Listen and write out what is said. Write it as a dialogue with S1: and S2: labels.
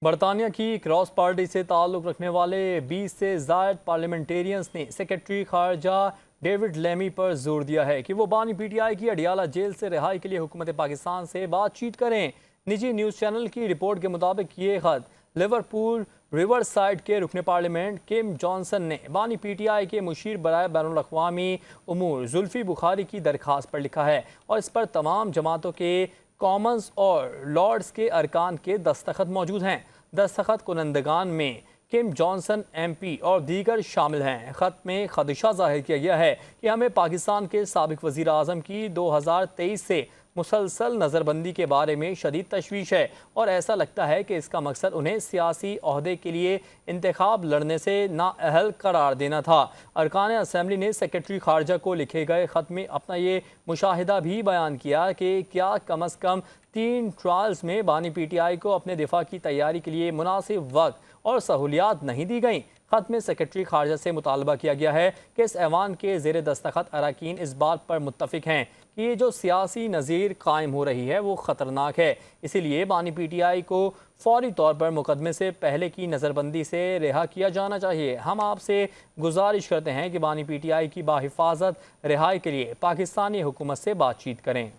S1: बरतानिया की cross party से ताल्लुक़ रखने वाले 20 से ज़ायद पार्लियामेंटेरियंस ने सेक्रेटरी खारजा डेविड लेमी पर जोर दिया है कि वो बानी PTI की अडियाला जेल से रिहाई के लिए हुकूमत पाकिस्तान से बातचीत करें। निजी न्यूज़ चैनल की रिपोर्ट के मुताबिक ये ख़त लिवरपूल रिवर साइड के रुकन पार्लियामेंट किम जॉनसन ने बानी PTI के मुशीर बराए बैनुल अक़वामी उमूर जुल्फ़ी बुखारी की दरख्वास्त पर लिखा है और इस पर तमाम जमातों के कॉमन्स और लॉर्ड्स के अरकान के दस्तखत मौजूद हैं। दस्तखत कुनंदगान में किम जॉनसन MP और दीगर शामिल हैं। ख़त में खदशा जाहिर किया गया है कि हमें पाकिस्तान के साबिक़ वज़ीर आज़म की 2023 से मुसलसल नज़रबंदी के बारे में शदीद तशवीश है और ऐसा लगता है कि इसका मकसद उन्हें सियासी ओहदे के लिए इंतखाब लड़ने से नाअहल करार देना था। अरकान असम्बली ने सेक्रेटरी खारजा को लिखे गए ख़त में अपना ये मुशाहिदा भी बयान किया कि क्या कम अज़ कम 3 ट्रायल्स में बानी PTI को अपने दिफा की तैयारी के लिए मुनासिब वक्त और सहूलियात नहीं दी गई। ख़त में सेक्रेटरी खारजा से मुतालबा किया गया है कि इस ऐवान के ज़ेर दस्तखत अरकान इस बात पर मुत्तफ़िक हैं कि ये जो सियासी नज़ीर कायम हो रही है वो ख़तरनाक है, इसीलिए बानी PTI को फौरी तौर पर मुकदमे से पहले की नज़रबंदी से रिहा किया जाना चाहिए। हम आपसे गुजारिश करते हैं कि बानी PTI की बाहिफाजत रिहाई के लिए पाकिस्तानी हुकूमत से बातचीत करें।